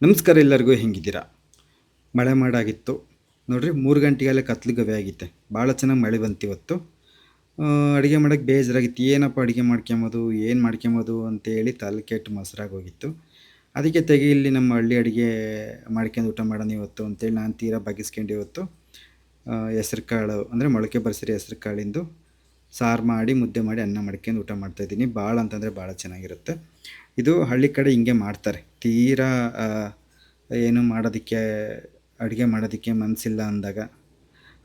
ನಮಸ್ಕಾರ ಎಲ್ಲರಿಗೂ ಹೆಂಗಿದ್ದೀರಾ? ಮಳೆ ಮಾಡಾಗಿತ್ತು ನೋಡ್ರಿ 3 ಗಂಟೆಗೆಲ್ಲ ಕತ್ಲು ಗವಿ ಆಗಿತ್ತೆ. ಭಾಳ ಚೆನ್ನಾಗಿ ಮಳೆ ಬಂತು ಇವತ್ತು. ಅಡುಗೆ ಮಾಡಕ್ಕೆ ಬೇಜಾರಾಗಿತ್ತು. ಏನಪ್ಪ ಅಡುಗೆ ಮಾಡ್ಕೊಂಬೋದು, ಏನು ಮಾಡ್ಕೊಂಬೋದು ಅಂತೇಳಿ ತಲೆ ಕೆಟ್ಟು ಮೊಸರಾಗಿ ಹೋಗಿತ್ತು. ಅದಕ್ಕೆ ತೆಗಿ ಇಲ್ಲಿ ನಮ್ಮ ಹಳ್ಳಿ ಅಡುಗೆ ಮಾಡ್ಕೊಂಡು ಊಟ ಮಾಡೋಣ ಇವತ್ತು ಅಂತೇಳಿ ನಾನು ತೀರಾ ಬಗ್ಗಿಸ್ಕೊಂಡು ಇವತ್ತು ಹೆಸ್ರು ಕಾಳು ಅಂದರೆ ಮೊಳಕೆ ಬರಿಸಿರೋ ಹೆಸ್ರು ಕಾಳಿಂದು ಸಾರು ಮಾಡಿ ಮುದ್ದೆ ಮಾಡಿ ಅನ್ನ ಮಾಡ್ಕೊಂಡು ಊಟ ಮಾಡ್ತಾಯಿದ್ದೀನಿ. ಭಾಳ ಅಂತಂದರೆ ಭಾಳ ಚೆನ್ನಾಗಿರುತ್ತೆ. ಇದು ಹಳ್ಳಿ ಕಡೆ ಹಿಂಗೆ ಮಾಡ್ತಾರೆ. ತೀರಾ ಏನು ಮಾಡೋದಕ್ಕೆ ಅಡುಗೆ ಮಾಡೋದಕ್ಕೆ ಮನಸ್ಸಿಲ್ಲ ಅಂದಾಗ,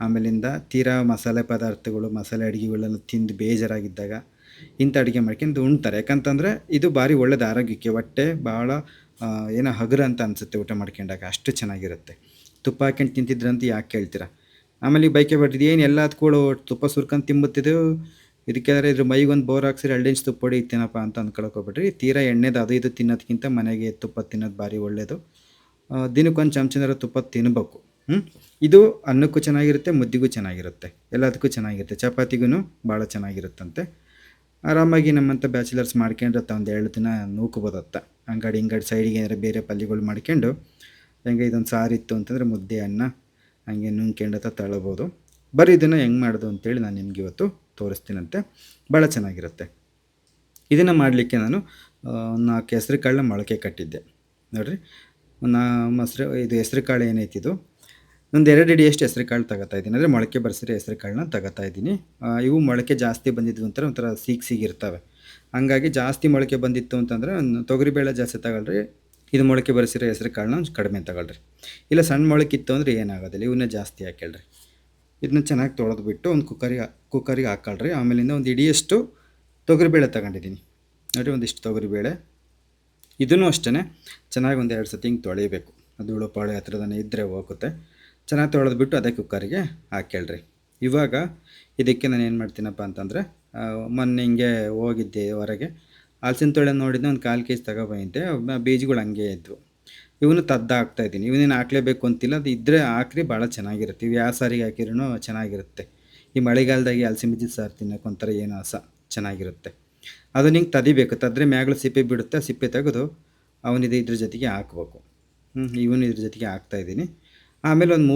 ಆಮೇಲಿಂದ ತೀರಾ ಮಸಾಲೆ ಪದಾರ್ಥಗಳು ಮಸಾಲೆ ಅಡುಗೆಗಳೆಲ್ಲ ತಿಂದು ಬೇಜಾರಾಗಿದ್ದಾಗ ಇಂಥ ಅಡುಗೆ ಮಾಡ್ಕೊಂಡು ಉಣ್ತಾರೆ. ಯಾಕಂತಂದರೆ ಇದು ಭಾರಿ ಒಳ್ಳೆಯದು ಆರೋಗ್ಯಕ್ಕೆ. ಹೊಟ್ಟೆ ಭಾಳ ಏನೋ ಹಗುರ ಅಂತ ಅನಿಸುತ್ತೆ ಊಟ ಮಾಡ್ಕೊಂಡಾಗ, ಅಷ್ಟು ಚೆನ್ನಾಗಿರುತ್ತೆ. ತುಪ್ಪ ಹಾಕ್ಕೊಂಡು ತಿಂತಿದ್ರಂತ ಯಾಕೆ ಕೇಳ್ತೀರಾ? ಆಮೇಲೆ ಈಗ ಬೈಕೆ ಬರ್ತಿದ್ದು ಏನು ಎಲ್ಲ ಹತ್ಕೊಳ್ಳೋ ತುಪ್ಪ ಸುರ್ಕೊಂಡು ತಿಂಬತ್ತಿದ್ದು, ಇದಕ್ಕಾದ್ರೆ ಇದ್ರ ಮೈಗೊಂದು ಬೋರ್ ಹಾಕ್ಸಿರಿ 2 ಇಂಚ್ ತುಪ್ಪ ಹೊಡಿ ಇತ್ತೇನಪ್ಪ ಅಂತ ಅಂದ್ಕೊಳಕ್ಕೆ ಹೋಗ್ಬಿಟ್ರಿ. ತೀರಾ ಎಣ್ಣೆದು ಅದು ಇದು ತಿನ್ನೋದಕ್ಕಿಂತ ಮನೆಗೆ ತುಪ್ಪ ತಿನ್ನೋದು ಭಾರಿ ಒಳ್ಳೆಯದು. ದಿನಕ್ಕೊಂದು ಚಮಚನಾರ ತುಪ್ಪ ತಿನ್ನಬೇಕು. ಇದು ಅನ್ನಕ್ಕೂ ಚೆನ್ನಾಗಿರುತ್ತೆ, ಮುದ್ದೆಗೂ ಚೆನ್ನಾಗಿರುತ್ತೆ, ಎಲ್ಲದಕ್ಕೂ ಚೆನ್ನಾಗಿರುತ್ತೆ. ಚಪಾತಿಗೂ ಭಾಳ ಚೆನ್ನಾಗಿರುತ್ತಂತೆ. ಆರಾಮಾಗಿ ನಮ್ಮಂಥ ಬ್ಯಾಚುಲರ್ಸ್ ಮಾಡ್ಕೊಂಡ್ರೆ ಒಂದು 2 ದಿನ ನೂಕಬೋದತ್ತ. ಅಂಗಡಿ ಹಿಂಗಡಿ ಸೈಡಿಗೆ ಏನಾರ ಬೇರೆ ಪಲ್ಯಗಳು ಮಾಡ್ಕೊಂಡು ಹೆಂಗೆ ಇದೊಂದು ಸಾರಿತ್ತು ಅಂತಂದರೆ ಮುದ್ದೆ ಅನ್ನ ಹಂಗೆ ನುಂಗ್ಕೊಂಡತ್ತ ತಗೊಳ್ಬೋದು. ಬರೀ ಇದನ್ನು ಹೆಂಗೆ ಮಾಡೋದು ಅಂತೇಳಿ ನಾನು ನಿಮ್ಗೆ ಇವತ್ತು ತೋರಿಸ್ತೀನಂತೆ. ಭಾಳ ಚೆನ್ನಾಗಿರುತ್ತೆ. ಇದನ್ನು ಮಾಡಲಿಕ್ಕೆ ನಾನು 4 ಹೆಸ್ರು ಕಾಳನ್ನ ಮೊಳಕೆ ಕಟ್ಟಿದ್ದೆ ನೋಡಿರಿ. ಇದು ಹೆಸ್ರು ಕಾಳು ಏನೈತಿದು ಒಂದು 2 ಅಡಿಯಷ್ಟು ಹೆಸ್ರು ಕಾಳು ತಗೋತಾ ಇದ್ದೀನಿ. ಅಂದರೆ ಮೊಳಕೆ ಬರಿಸಿರೋ ಹೆಸ್ರು ಕಾಳನ್ನ ತಗೋತಾ ಇದ್ದೀನಿ. ಇವು ಮೊಳಕೆ ಜಾಸ್ತಿ ಬಂದಿದ್ವು ಅಂತಾರೆ ಒಂಥರ ಸಿಗಿರ್ತವೆ. ಹಂಗಾಗಿ ಜಾಸ್ತಿ ಮೊಳಕೆ ಬಂದಿತ್ತು ಅಂತಂದರೆ ತೊಗರಿಬೇಳೆ ಜಾಸ್ತಿ ತಗೊಳ್ರಿ. ಇದು ಮೊಳಕೆ ಬರಿಸಿರೋ ಹೆಸ್ರು ಕಾಳನ್ನ ಕಡಿಮೆ ತಗೊಳ್ರಿ. ಇಲ್ಲ ಸಣ್ಣ ಮೊಳಕೆ ಇತ್ತು ಅಂದರೆ ಏನಾಗೋದಿಲ್ಲ, ಇವನ್ನೇ ಜಾಸ್ತಿ ಹಾಕ್ಕೊಳ್ರಿ. ಇದನ್ನ ಚೆನ್ನಾಗಿ ತೊಳೆದ್ಬಿಟ್ಟು ಒಂದು ಕುಕ್ಕರಿಗೆ ಹಾಕ್ಕೊಳ್ರಿ. ಆಮೇಲಿಂದ ಒಂದು ಇಡಿಯಷ್ಟು ತೊಗರಿಬೇಳೆ ತಗೊಂಡಿದ್ದೀನಿ ನೋಡಿ, ಒಂದಿಷ್ಟು ತೊಗರಿಬೇಳೆ. ಇದನ್ನು ಅಷ್ಟೇ ಚೆನ್ನಾಗಿ ಒಂದು 2 ಸತಿ ಹಿಂಗೆ ತೊಳಿಬೇಕು. ಅದು ಉಳುಪಾಳೆ ಹತ್ರದನೇ ಇದ್ದರೆ ಹೋಗುತ್ತೆ. ಚೆನ್ನಾಗಿ ತೊಳೆದ್ಬಿಟ್ಟು ಅದೇ ಕುಕ್ಕರಿಗೆ ಹಾಕ್ಕೊಳ್ರಿ. ಇವಾಗ ಇದಕ್ಕೆ ನಾನು ಏನು ಮಾಡ್ತೀನಪ್ಪ ಅಂತಂದರೆ, ಮೊನ್ನೆ ಹಿಂಗೆ ಹೋಗಿದ್ದೆ ಹೊರಗೆ, ಹಲಸಿನ ತೊಳೆ ನೋಡಿದ್ದೆ, ಒಂದು 1/4 ಕೆಜಿ ತಗೊಬಂದಿದ್ದೆ. ಬೀಜಗಳು ಹಂಗೆ ಇದ್ವು. ಇವನು ಹಾಕ್ತಾಯಿದ್ದೀನಿ. ಇವನೇನು ಹಾಕ್ಲೇಬೇಕು ಅಂತಿಲ್ಲ, ಅದು ಇದ್ದರೆ ಹಾಕ್ರಿ, ಭಾಳ ಚೆನ್ನಾಗಿರುತ್ತೆ. ಇವು ಯಾವ ಸಾರಿಗೆ ಹಾಕಿರೂ ಚೆನ್ನಾಗಿರುತ್ತೆ. ಈ ಮಳೆಗಾಲದಾಗೆ ಹಲಸಿನ ಬೀಜದ ಸಾರು ತಿನ್ನೋಕೆ ಒಂಥರ ಏನೋ ಚೆನ್ನಾಗಿರುತ್ತೆ. ಅದನ್ನ ಹಿಂಗೆ ತದಿಬೇಕು. ತದ್ರೆ ಮ್ಯಾಗಳು ಸಿಪ್ಪೆ ಬಿಡುತ್ತೆ. ಸಿಪ್ಪೆ ತೆಗೆದು ಅವನಿದೆ ಇದ್ರ ಜೊತೆಗೆ ಹಾಕ್ಬೇಕು. ಇವನು ಇದ್ರ ಜೊತೆಗೆ ಹಾಕ್ತಾಯಿದ್ದೀನಿ. ಆಮೇಲೆ ಒಂದು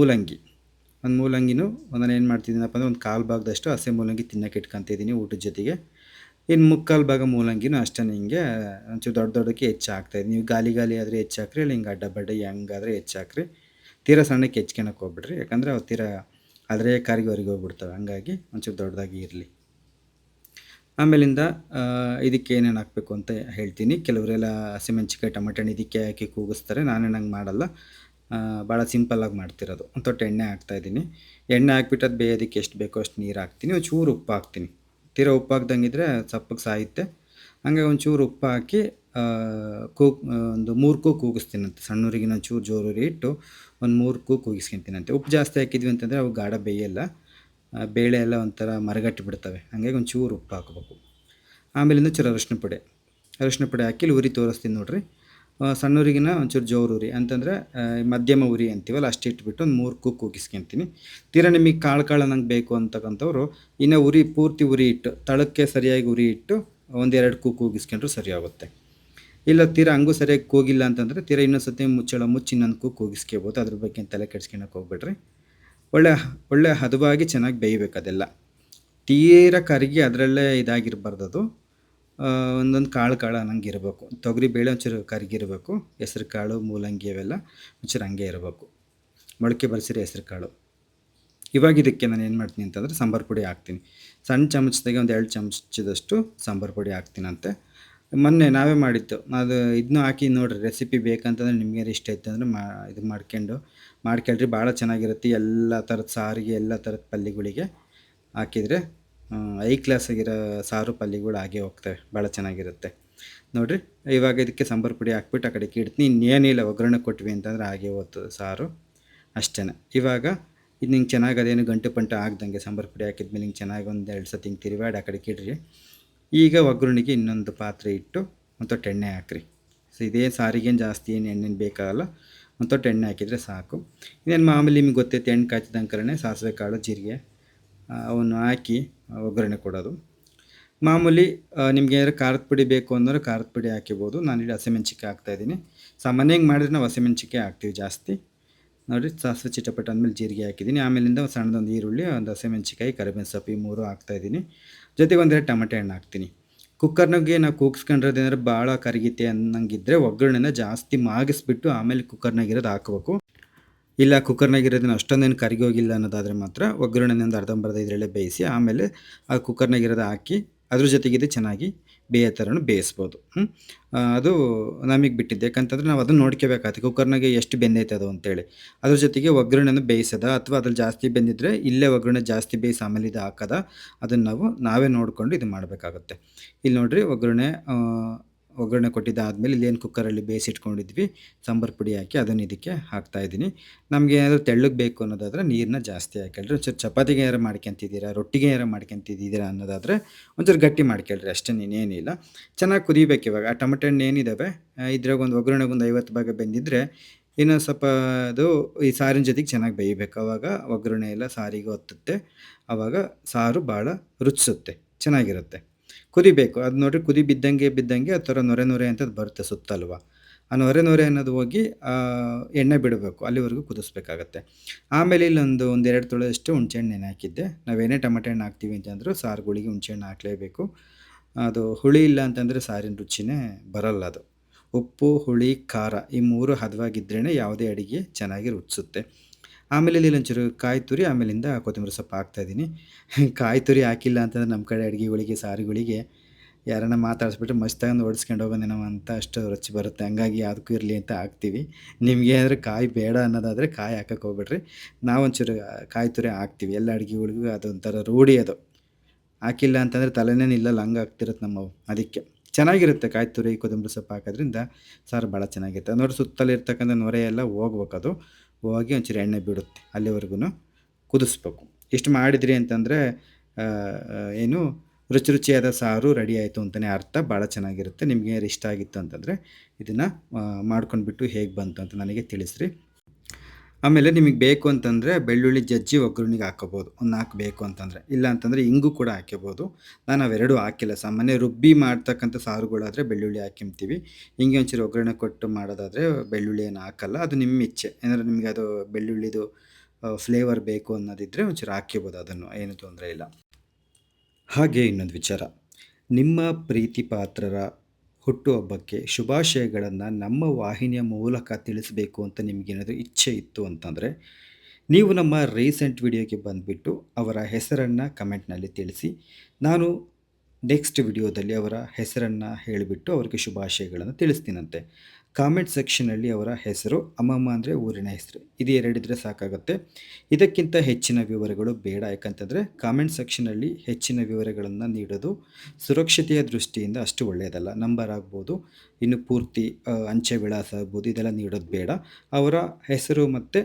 ಮೂಲಂಗಿನೂ ನಾನು ಏನು ಮಾಡ್ತಿದ್ದೀನಪ್ಪ ಅಂದರೆ ಒಂದು 1/4 ಭಾಗದಷ್ಟು ಹಸಿ ಮೂಲಂಗಿ ತಿನ್ನೋಕೆ ಇಟ್ಕೊತಿದ್ದೀನಿ ಊಟದ ಜೊತೆಗೆ. ಇನ್ನು 3/4 ಭಾಗ ಮೂಲಂಗಿನೂ ಅಷ್ಟೇ ಹಿಂಗೆ ಒಂಚೂರು ದೊಡ್ಡಕ್ಕೆ ಹೆಚ್ಚು ಹಾಕ್ತಾಯಿದ್ದೀನಿ. ನೀವು ಗಾಲಿ ಆದರೆ ಹೆಚ್ಚು ಹಾಕ್ರಿ, ಇಲ್ಲ ಹಿಂಗೆ ಅಡ್ಡ ಹೆಂಗಾದರೆ ಹೆಚ್ಚು ಹಾಕ್ರಿ. ತೀರಾ ಸಣ್ಣಕ್ಕೆ ಹೆಚ್ಕೊಳಕ್ಕೆ ಹೋಗ್ಬಿಡ್ರಿ, ಯಾಕಂದರೆ ಅವು ತೀರಾ ಆದರೆ ಕಾರಿಗೆ ಹೊರಗೆ ಹೋಗ್ಬಿಡ್ತವೆ. ಹಂಗಾಗಿ ಒಂಚೂರು ದೊಡ್ಡದಾಗಿ ಇರಲಿ. ಆಮೇಲಿಂದ ಇದಕ್ಕೆ ಏನೇನು ಹಾಕಬೇಕು ಅಂತ ಹೇಳ್ತೀನಿ. ಕೆಲವರೆಲ್ಲ ಹಸಿಮೆಣ್ಸಿಕಾಯಿ ಟೊಮೆಟೊ ಹಣ್ಣು ಇದಕ್ಕೆ ಹಾಕಿ ಕೂಗಿಸ್ತಾರೆ. ನಾನೇನು ಹಂಗೆ ಮಾಡಲ್ಲ, ಭಾಳ ಸಿಂಪಲ್ಲಾಗಿ ಮಾಡ್ತಿರೋದು. ಒಂದು ತೊಟ್ಟು ಎಣ್ಣೆ ಹಾಕ್ತಾಯಿದ್ದೀನಿ. ಎಣ್ಣೆ ಹಾಕ್ಬಿಟ್ಟು ಅದು ಬೇಯೋದಕ್ಕೆ ಎಷ್ಟು ಬೇಕೋ ಅಷ್ಟು ನೀರು ಹಾಕ್ತೀನಿ. ಒಂಚೂರು ಉಪ್ಪು ಹಾಕ್ತೀನಿ. ತೀರಾ ಉಪ್ಪು ಹಾಕ್ದಂಗಿದ್ರೆ ಸಪ್ಪಗೆ ಸಾಯುತ್ತೆ. ಹಂಗಾಗಿ ಒಂಚೂರು ಉಪ್ಪು ಹಾಕಿ ಒಂದು 3 ಕೂಗು ಕೂಗಿಸ್ತೀನಂತೆ. ಸಣ್ಣೂರಿಗೆ ಒಂಚೂರು ಜೋರೂರಿ ಇಟ್ಟು ಒಂದು 3 ಕೂಗು ಕೂಗಿಸ್ಕೊತೀನಂತೆ. ಉಪ್ಪು ಜಾಸ್ತಿ ಹಾಕಿದ್ವಿ ಅಂತಂದರೆ ಅವು ಗಾಢ ಬೇಯಲ್ಲ, ಬೇಳೆ ಎಲ್ಲ ಒಂಥರ ಮರಗಟ್ಟು ಬಿಡ್ತವೆ. ಹಾಗಾಗಿ ಒಂಚೂರು ಉಪ್ಪು ಹಾಕಬೇಕು. ಆಮೇಲಿಂದ ಚೂರು ಅರಿಶಿನ ಪುಡಿ ಹಾಕಿ ಇಲ್ಲಿ ಉರಿ ತೋರಿಸ್ತೀನಿ ನೋಡಿರಿ. ಸಣ್ಣೂರಿಗಿನ ಒಂಚೂರು ಜೋರು ಉರಿ ಅಂತಂದರೆ ಮಧ್ಯಮ ಉರಿ ಅಂತೀವಲ್ಲ, ಅಷ್ಟು ಇಟ್ಬಿಟ್ಟು ಒಂದು 3 ಕೂಗು ಕೂಗಿಸ್ಕೊತೀನಿ. ತೀರಾ ನಿಮಗೆ ಕಾಳು ನಂಗೆ ಬೇಕು ಅಂತಕ್ಕಂಥವ್ರು ಇನ್ನೂ ಪೂರ್ತಿ ಉರಿ ಇಟ್ಟು ತಳಕ್ಕೆ ಸರಿಯಾಗಿ ಉರಿ ಇಟ್ಟು 1-2 ಕೂಗು ಕೂಗಿಸ್ಕೊಂಡ್ರು ಸರಿ ಆಗುತ್ತೆ. ಇಲ್ಲ ತೀರಾ ಹಂಗೂ ಸರಿಯಾಗಿ ಕೂಗಿಲ್ಲ ಅಂತಂದರೆ ತೀರಾ ಇನ್ನೊಂದು ಸತಿ ಮುಚ್ಚಿ ಇನ್ನೊಂದು ಕೂಗು ಕೂಗಿಸ್ಕೋಬೋದು. ಅದ್ರ ಬಗ್ಗೆ ತಲೆ ಕೆಡ್ಸ್ಕೊಳಕ್ಕೆ ಹೋಗ್ಬಿಡ್ರಿ. ಒಳ್ಳೆ ಹದವಾಗಿ ಚೆನ್ನಾಗಿ ಬೇಯಬೇಕು ಅದೆಲ್ಲ. ತೀರಾ ಕರಗಿ ಅದರಲ್ಲೇ ಇದಾಗಿರಬಾರ್ದು. ಅದು ಒಂದೊಂದು ಕಾಳು ಅನ್ನಂಗೆ ಇರಬೇಕು. ತೊಗರಿಬೇಳೆ ಒಂಚೂರು ಕರಗಿರಬೇಕು. ಹೆಸ್ರು ಕಾಳು ಮೂಲಂಗಿ ಅವೆಲ್ಲ ಒಂಚೂರು ಹಂಗೆ ಇರಬೇಕು. ಮೊಳಕೆ ಬರಿಸಿರೋ ಹೆಸ್ರು ಕಾಳು. ಇವಾಗ ಇದಕ್ಕೆ ನಾನು ಏನು ಮಾಡ್ತೀನಿ ಅಂತಂದರೆ ಸಾಂಬಾರು ಪುಡಿ ಹಾಕ್ತೀನಿ. ಸಣ್ಣ ಚಮಚದಾಗೆ ಒಂದು 2 ಚಮಚದಷ್ಟು ಸಾಂಬಾರು ಪುಡಿ ಹಾಕ್ತೀನಂತೆ. ಮೊನ್ನೆ ನಾವೇ ಮಾಡಿತ್ತು. ಅದು ಇದನ್ನೂ ಹಾಕಿ ನೋಡಿರಿ, ರೆಸಿಪಿ ಬೇಕಂತಂದರೆ ನಿಮಗೇನು ಇಷ್ಟ ಐತೆ ಅಂದರೆ ಇದು ಮಾಡ್ಕೊಳ್ರಿ. ಭಾಳ ಚೆನ್ನಾಗಿರುತ್ತೆ. ಎಲ್ಲ ಥರದ ಸಾರಿಗೆ ಎಲ್ಲ ಥರದ ಪಲ್ಯಗಳಿಗೆ ಹಾಕಿದರೆ ಹೈ ಕ್ಲಾಸ್ ಆಗಿರೋ ಸಾರು ಪಲ್ಯಗಳು ಆಗೇ ಹೋಗ್ತವೆ. ಭಾಳ ಚೆನ್ನಾಗಿರುತ್ತೆ ನೋಡಿರಿ. ಇವಾಗ ಇದಕ್ಕೆ ಸಾಂಬಾರು ಪುಡಿ ಹಾಕ್ಬಿಟ್ಟು ಆ ಕಡೆಗೆ ಇಡ್ತೀನಿ. ಇನ್ನೇನಿಲ್ಲ, ಒಗ್ಗರಣೆ ಕೊಟ್ವಿ ಅಂತಂದರೆ ಹಾಗೇ ಹೋಗ್ತದೆ ಸಾರು, ಅಷ್ಟೇ. ಇವಾಗ ಇದು ಹಿಂಗೆ ಚೆನ್ನಾಗಿ ಅದೇನು ಗಂಟು ಪಂಟು ಆಗ್ದಂಗೆ ಸಾಂಬಾರು ಪುಡಿ ಹಾಕಿದ್ಮೇಲೆ ಹಿಂಗೆ ಚೆನ್ನಾಗಿ ಒಂದು 2 ಸತಿ ಹಿಂಗೆ ತಿರುವಾಡಿ ಆ ಕಡೆಗೆ ಇಡ್ರಿ. ಈಗ ಒಗ್ಗರಣೆಗೆ ಇನ್ನೊಂದು ಪಾತ್ರೆ ಇಟ್ಟು ಒಂದು ತೊಟ್ಟು ಎಣ್ಣೆ ಹಾಕ್ರಿ. ಸೊ ಇದೇ ಸಾರಿಗೇನು ಜಾಸ್ತಿ ಏನು ಎಣ್ಣೆನು ಬೇಕಾಗಲ್ಲ, ಒಂದು ತೊಟ್ಟು ಎಣ್ಣೆ ಹಾಕಿದರೆ ಸಾಕು. ಇನ್ನೇನು ಮಾಮೂಲಿ ನಿಮಗೆ ಗೊತ್ತೈತೆ, ಎಣ್ಣೆ ಕಾಯ್ತಿದ್ದಂಗೆ ಸಾಸಿವೆ ಕಾಳು ಜೀರಿಗೆ ಅವನ್ನು ಹಾಕಿ ಒಗ್ಗರಣೆ ಕೊಡೋದು. ಮಾಮೂಲಿ ನಿಮ್ಗೆ ಏನಾದ್ರು ಖಾರದ ಪುಡಿ ಬೇಕು ಅಂದರೆ ಖಾರದ ಪುಡಿ ಹಾಕಿಬೋದು. ನಾನಿಲ್ಲಿ ಹಸಿಮೆಣ್ಸಿಕಾಯಿ ಹಾಕ್ತಾಯಿದ್ದೀನಿ. ಸಾಮಾನ್ಯವಾಗಿ ಮಾಡಿದ್ರೆ ನಾವು ಹಸಿಮೆಣ್ಸಿಕಾಯಿ ಹಾಕ್ತೀವಿ ಜಾಸ್ತಿ. ನೋಡಿ ಸಾಸಿವೆ ಚಿಟಪಟ ಅಂದಮೇಲೆ ಜೀರಿಗೆ ಹಾಕಿದ್ದೀನಿ. ಆಮೇಲಿಂದ ಒಂದು ಸಣ್ಣದೊಂದು ಈರುಳ್ಳಿ, ಒಂದು ಹಸಿಮೆಣ್ಸಿಕಾಯಿ, ಕರಿಬೇವಿನ ಸೊಪ್ಪು ಈ 3 ಹಾಕ್ತಾಯಿದ್ದೀನಿ. ಜೊತೆಗೆ ಒಂದೆರಡು ಟೊಮೆಟೊ ಹಣ್ಣು ಹಾಕ್ತೀನಿ. ಕುಕ್ಕರ್ನಾಗೆ ನಾವು ಕೂಗಿಸ್ಕೊಂಡಿರೋದೇನಾದ್ರೆ ಭಾಳ ಕರಗಿತೆ ಅನ್ನಂಗಿದ್ರೆ ಒಗ್ಗರಣೆನ ಜಾಸ್ತಿ ಮಾಗಿಸ್ಬಿಟ್ಟು ಆಮೇಲೆ ಕುಕ್ಕರ್ನಾಗಿರೋದು ಹಾಕ್ಬೇಕು. ಇಲ್ಲ ಕುಕ್ಕರ್ನಾಗಿರೋದನ್ನ ಅಷ್ಟೊಂದೇನು ಕರಗಿ ಹೋಗಿಲ್ಲ ಅನ್ನೋದಾದರೆ ಮಾತ್ರ ಒಗ್ಗರಣೆನ ಒಂದು ಅರ್ಧಂಬರ್ಧ ಇದರಲ್ಲೇ ಬೇಯಿಸಿ ಆಮೇಲೆ ಆ ಕುಕ್ಕರ್ನಾಗಿರೋದು ಹಾಕಿ ಅದ್ರ ಜೊತೆಗಿದೆ ಚೆನ್ನಾಗಿ ಬೇಯೋ ಥರನೂ ಬೇಯಿಸ್ಬೋದು. ಅದು ನಮಗೆ ಬಿಟ್ಟಿದ್ದು. ಯಾಕಂತಂದ್ರೆ ನಾವು ಅದನ್ನು ನೋಡ್ಕೋಬೇಕಾಗುತ್ತೆ ಕುಕ್ಕರ್ನಾಗೆ ಎಷ್ಟು ಬೆಂದೈತೆ ಅದು ಅಂತೇಳಿ. ಅದ್ರ ಜೊತೆಗೆ ಒಗ್ಗರಣೆನ ಬೇಯಿಸೋದ ಅಥವಾ ಅದ್ರಲ್ಲಿ ಜಾಸ್ತಿ ಬೆಂದಿದ್ರೆ ಇಲ್ಲೇ ಒಗ್ಗರಣೆ ಜಾಸ್ತಿ ಬೇಯಿಸಿ ಆಮೇಲೆ ಇದು ಹಾಕೋದ, ಅದನ್ನು ನಾವೇ ನೋಡಿಕೊಂಡು ಇದು ಮಾಡಬೇಕಾಗುತ್ತೆ. ಇಲ್ಲಿ ನೋಡಿರಿ ಒಗ್ಗರಣೆ ಕೊಟ್ಟಿದ್ದಾದಮೇಲೆ ಇಲ್ಲೇನು ಕುಕ್ಕರಲ್ಲಿ ಬೇಯಿಸಿಟ್ಕೊಂಡಿದ್ವಿ ಸಾಂಬಾರು ಪುಡಿ ಹಾಕಿ ಅದನ್ನು ಇದಕ್ಕೆ ಹಾಕ್ತಾಯಿದ್ದೀನಿ. ನಮಗೆ ಏನಾದರೂ ತೆಳ್ಳಗೆ ಬೇಕು ಅನ್ನೋದಾದರೆ ನೀರನ್ನ ಜಾಸ್ತಿ ಹಾಕ್ಕೊಳ್ರಿ. ಒಂಚೂರು ಚಪಾತಿಗೆ ಏನಾರು ಮಾಡ್ಕೊತಿದ್ದೀರಾ, ರೊಟ್ಟಿಗೆ ಏನಾರು ಮಾಡ್ಕೊತಿದ್ದೀರಾ ಅನ್ನೋದಾದರೆ ಒಂಚೂರು ಗಟ್ಟಿ ಮಾಡ್ಕೊಳ್ರಿ, ಅಷ್ಟೇ, ಇನ್ನೇನಿಲ್ಲ. ಚೆನ್ನಾಗಿ ಕುದಿಬೇಕು. ಇವಾಗ ಆ ಟೊಮೆಟೊ ಹಣ್ಣು ಏನಿದ್ದಾವೆ ಇದ್ರಾಗ ಒಂದು ಒಗ್ಗರಣೆಗೆ ಒಂದು 50 ಭಾಗ ಬೆಂದಿದ್ರೆ ಇನ್ನೊಂದು ಸ್ವಲ್ಪ ಅದು ಈ ಸಾರಿನ ಜೊತೆಗೆ ಚೆನ್ನಾಗಿ ಬೇಯಬೇಕು. ಆವಾಗ ಒಗ್ಗರಣೆ ಎಲ್ಲ ಸಾರಿಗೆ ಹೊತ್ತುತ್ತೆ, ಆವಾಗ ಸಾರು ಭಾಳ ರುಚಿಸುತ್ತೆ, ಚೆನ್ನಾಗಿರುತ್ತೆ. ಕುದಿಬೇಕು. ಅದು ನೋಡಿರಿ ಕುದಿ ಬಿದ್ದಂಗೆ ಆ ಥರ ನೊರೆ ನೊರೆ ಅಂತದ್ದು ಬರುತ್ತೆ ಸುತ್ತಲ್ವ. ಆ ನೊರೆ ನೊರೆ ಅನ್ನೋದು ಹೋಗಿ ಎಣ್ಣೆ ಬಿಡಬೇಕು, ಅಲ್ಲಿವರೆಗೂ ಕುದಿಸ್ಬೇಕಾಗತ್ತೆ. ಆಮೇಲೆ ಒಂದೆರಡು ತೊಳೆಯಷ್ಟು ಹುಣಸೆಹಣ್ಣು ನೆನೆ ಹಾಕಿದ್ದೆ. ನಾವೇನೇ ಟೊಮೆಟೊ ಹಣ್ಣು ಹಾಕ್ತೀವಿ ಅಂತಂದರೂ ಸಾರುಗಳಿಗೆ ಹುಣಸೆಹಣ್ಣು ಹಾಕಲೇಬೇಕು. ಅದು ಹುಳಿ ಇಲ್ಲ ಅಂತಂದರೆ ಸಾರಿನ ರುಚಿನೇ ಬರಲ್ಲ ಅದು. ಉಪ್ಪು, ಹುಳಿ, ಖಾರ ಈ 3 ಹದವಾಗಿದ್ರೇ ಯಾವುದೇ ಅಡುಗೆ ಚೆನ್ನಾಗಿ ರುಚಿಸುತ್ತೆ. ಆಮೇಲೆ ಇಲ್ಲಿ ಒಂಚೂರು ಕಾಯಿ ತುರಿ, ಆಮೇಲಿಂದ ಕೊತ್ತಂಬರಿ ಸೊಪ್ಪು ಹಾಕ್ತಾಯಿದ್ದೀನಿ. ಕಾಯಿ ತುರಿ ಹಾಕಿಲ್ಲ ಅಂತಂದರೆ ನಮ್ಮ ಕಡೆ ಅಡುಗೆಗಳಿಗೆ ಸಾರುಗಳಿಗೆ ಯಾರನ್ನ ಮಾತಾಡಿಸ್ಬಿಟ್ರೆ ಮಸ್ತಾಗಿ ಓಡಿಸ್ಕೊಂಡು ಹೋಗೋದೇನೋ ಅಂತ ಅಷ್ಟು ರುಚಿ ಬರುತ್ತೆ. ಹಂಗಾಗಿ ಯಾವುದಕ್ಕೂ ಇರಲಿ ಅಂತ ಹಾಕ್ತೀವಿ. ನಿಮ್ಗೆ ಏನಾದರೂ ಕಾಯಿ ಬೇಡ ಅನ್ನೋದಾದರೆ ಕಾಯಿ ಹಾಕಕ್ಕೆ ಹೋಗ್ಬೇಡ್ರಿ. ನಾವೊಂಚೂರು ಕಾಯಿ ತುರಿ ಹಾಕ್ತೀವಿ. ಎಲ್ಲ ಅಡುಗೆಗಳಿಗೂ ಅದೊಂಥರ ರೂಢಿ ಅದು. ಹಾಕಿಲ್ಲ ಅಂತಂದರೆ ತಲೆನೇ ನಿಲ್ಲಲ್ಲ, ಹಂಗೆ ಆಗ್ತಿರುತ್ತೆ ನಮ್ಮವು. ಅದಕ್ಕೆ ಚೆನ್ನಾಗಿರುತ್ತೆ ಕಾಯಿ ತುರಿ, ಕೊತ್ತಂಬರಿ ಸೊಪ್ಪು ಹಾಕೋದ್ರಿಂದ ಸಾರು ಭಾಳ ಚೆನ್ನಾಗಿರುತ್ತೆ. ನೋಡಿ ಸುತ್ತಲಿರ್ತಕ್ಕಂಥ ನೊರೆ ಎಲ್ಲ ಹೋಗ್ಬೇಕದು, ಹೋಗಿ ಒಂಚೂರು ಎಣ್ಣೆ ಬಿಡುತ್ತೆ, ಅಲ್ಲಿವರೆಗೂ ಕುದಿಸ್ಬೇಕು. ಇಷ್ಟು ಮಾಡಿದ್ರಿ ಅಂತಂದರೆ ಏನು ರುಚಿಯಾದ ಸಾರು ರೆಡಿ ಆಯಿತು ಅಂತಲೇ ಅರ್ಥ. ಭಾಳ ಚೆನ್ನಾಗಿರುತ್ತೆ. ನಿಮ್ಗೆ ಏನಾರು ಇಷ್ಟ ಆಗಿತ್ತು ಅಂತಂದರೆ ಇದನ್ನು ಮಾಡ್ಕೊಂಡ್ಬಿಟ್ಟು ಹೇಗೆ ಬಂತು ಅಂತ ನನಗೆ ತಿಳಿಸ್ರಿ. ಆಮೇಲೆ ನಿಮಗೆ ಬೇಕು ಅಂತಂದರೆ ಬೆಳ್ಳುಳ್ಳಿ ಜಜ್ಜಿ ಒಗ್ಗರಣೆಗೆ ಹಾಕ್ಕೋಬೋದು, ಒಂದು 4 ಬೇಕು ಅಂತಂದರೆ. ಇಲ್ಲ ಅಂತಂದರೆ ಇಂಗು ಕೂಡ ಹಾಕ್ಕೋಬೋದು. ನಾನು ಅವೆರಡೂ ಹಾಕಿಲ್ಲ. ಸಾಮಾನ್ಯ ರುಬ್ಬಿ ಮಾಡ್ತಕ್ಕಂಥ ಸಾರುಗಳಾದರೆ ಬೆಳ್ಳುಳ್ಳಿ ಹಾಕ್ಕೊಂತೀವಿ. ಹಿಂಗೆ ಒಂಚೂರು ಒಗ್ಗರಣೆ ಕೊಟ್ಟು ಮಾಡೋದಾದರೆ ಬೆಳ್ಳುಳ್ಳಿ ಏನು ಹಾಕಲ್ಲ. ಅದು ನಿಮ್ಮ ಇಚ್ಛೆ. ಏನಾದರೂ ನಿಮಗೆ ಅದು ಬೆಳ್ಳುಳ್ಳಿದು ಫ್ಲೇವರ್ ಬೇಕು ಅನ್ನೋದಿದ್ದರೆ ಒಂಚೂರು ಹಾಕ್ಕೋಬೋದು, ಅದನ್ನು ಏನು ತೊಂದರೆ ಇಲ್ಲ. ಹಾಗೆ ಇನ್ನೊಂದು ವಿಚಾರ, ನಿಮ್ಮ ಪ್ರೀತಿ ಪಾತ್ರರ ಹುಟ್ಟುಹಬ್ಬಕ್ಕೆ ಶುಭಾಶಯಗಳನ್ನು ನಮ್ಮ ವಾಹಿನಿಯ ಮೂಲಕ ತಿಳಿಸಬೇಕು ಅಂತ ನಿಮಗೇನಾದರೂ ಇಚ್ಛೆ ಇತ್ತು ಅಂತಂದರೆ ನೀವು ನಮ್ಮ ರೀಸೆಂಟ್ ವಿಡಿಯೋಗೆ ಬಂದುಬಿಟ್ಟು ಅವರ ಹೆಸರನ್ನು ಕಮೆಂಟ್ನಲ್ಲಿ ತಿಳಿಸಿ. ನಾನು ನೆಕ್ಸ್ಟ್ ವಿಡಿಯೋದಲ್ಲಿ ಅವರ ಹೆಸರನ್ನು ಹೇಳಿಬಿಟ್ಟು ಅವರಿಗೆ ಶುಭಾಶಯಗಳನ್ನು ತಿಳಿಸ್ತೀನಂತೆ. ಕಾಮೆಂಟ್ ಸೆಕ್ಷನಲ್ಲಿ ಅವರ ಹೆಸರು, ಅಮ್ಮಮ್ಮ ಅಂದರೆ ಊರಿನ ಹೆಸರು, ಇದು ಎರಡಿದ್ರೆ ಸಾಕಾಗುತ್ತೆ. ಇದಕ್ಕಿಂತ ಹೆಚ್ಚಿನ ವಿವರಗಳು ಬೇಡ. ಯಾಕಂತಂದರೆ ಕಾಮೆಂಟ್ ಸೆಕ್ಷನಲ್ಲಿ ಹೆಚ್ಚಿನ ವಿವರಗಳನ್ನು ನೀಡೋದು ಸುರಕ್ಷತೆಯ ದೃಷ್ಟಿಯಿಂದ ಅಷ್ಟು ಒಳ್ಳೆಯದಲ್ಲ. ನಂಬರ್ ಆಗ್ಬೋದು, ಇನ್ನು ಪೂರ್ತಿ ಅಂಚೆ ವಿಳಾಸ ಆಗ್ಬೋದು, ಇದೆಲ್ಲ ನೀಡೋದು ಬೇಡ. ಅವರ ಹೆಸರು ಮತ್ತು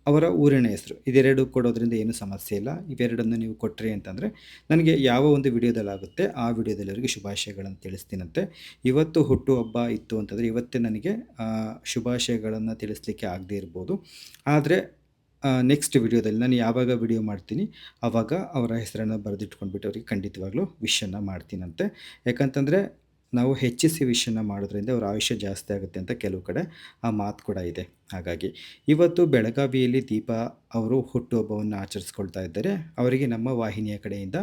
ಅವರ ಊರಿನ ಹೆಸರು ಇದೆರಡು ಕೊಡೋದ್ರಿಂದ ಏನೂ ಸಮಸ್ಯೆ ಇಲ್ಲ. ಇವೆರಡನ್ನು ನೀವು ಕೊಟ್ಟರೆ ಅಂತಂದರೆ ನನಗೆ ಯಾವ ಒಂದು ವಿಡಿಯೋದಲ್ಲಾಗುತ್ತೆ ಆ ವಿಡಿಯೋದಲ್ಲಿ ಅವರಿಗೆ ಶುಭಾಶಯಗಳನ್ನು ತಿಳಿಸ್ತೀನಂತೆ. ಇವತ್ತು ಹುಟ್ಟುಹಬ್ಬ ಇತ್ತು ಅಂತಂದರೆ ಇವತ್ತೇ ನನಗೆ ಶುಭಾಶಯಗಳನ್ನು ತಿಳಿಸ್ಲಿಕ್ಕೆ ಆಗದೇ ಇರ್ಬೋದು. ಆದರೆ ನೆಕ್ಸ್ಟ್ ವಿಡಿಯೋದಲ್ಲಿ ನಾನು ಯಾವಾಗ ವಿಡಿಯೋ ಮಾಡ್ತೀನಿ ಆವಾಗ ಅವರ ಹೆಸರನ್ನು ಬರೆದಿಟ್ಕೊಂಡ್ಬಿಟ್ಟು ಅವರಿಗೆ ಖಂಡಿತವಾಗ್ಲೂ ವಿಶನ್ನು ಮಾಡ್ತೀನಂತೆ. ಯಾಕಂತಂದರೆ ನಾವು ಹೆಚ್ಚಿಸಿ ವಿಷಯನ ಮಾಡೋದ್ರಿಂದ ಅವರ ಆಯುಷ್ಯ ಜಾಸ್ತಿ ಆಗುತ್ತೆ ಅಂತ ಕೆಲವು ಕಡೆ ಆ ಮಾತು ಕೂಡ ಇದೆ. ಹಾಗಾಗಿ ಇವತ್ತು ಬೆಳಗಾವಿಯಲ್ಲಿ ದೀಪಾ ಅವರು ಹುಟ್ಟುಹಬ್ಬವನ್ನು ಆಚರಿಸ್ಕೊಳ್ತಾ ಇದ್ದಾರೆ. ಅವರಿಗೆ ನಮ್ಮ ವಾಹಿನಿಯ ಕಡೆಯಿಂದ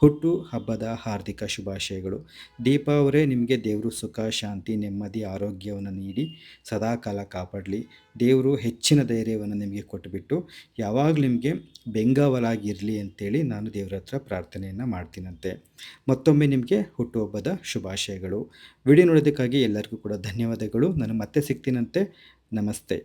ಹುಟ್ಟು ಹಬ್ಬದ ಹಾರ್ದಿಕ ಶುಭಾಶಯಗಳು. ದೀಪಾ ಅವರೇ, ನಿಮಗೆ ದೇವರು ಸುಖ, ಶಾಂತಿ, ನೆಮ್ಮದಿ, ಆರೋಗ್ಯವನ್ನು ನೀಡಿ ಸದಾಕಾಲ ಕಾಪಾಡಲಿ. ದೇವರು ಹೆಚ್ಚಿನ ಧೈರ್ಯವನ್ನು ನಿಮಗೆ ಕೊಟ್ಟುಬಿಟ್ಟು ಯಾವಾಗಲೂ ನಿಮಗೆ ಬೆಂಗಾವಲಾಗಿರಲಿ ಅಂತೇಳಿ ನಾನು ದೇವರ ಹತ್ರ ಪ್ರಾರ್ಥನೆಯನ್ನು ಮಾಡ್ತೀನಂತೆ. ಮತ್ತೊಮ್ಮೆ ನಿಮಗೆ ಹುಟ್ಟುಹಬ್ಬದ ಶುಭಾಶಯಗಳು. ವಿಡಿಯೋ ನೋಡೋದಕ್ಕಾಗಿ ಎಲ್ಲರಿಗೂ ಕೂಡ ಧನ್ಯವಾದಗಳು. ನಾನು ಮತ್ತೆ ಸಿಗ್ತೀನಂತೆ. ನಮಸ್ತೆ.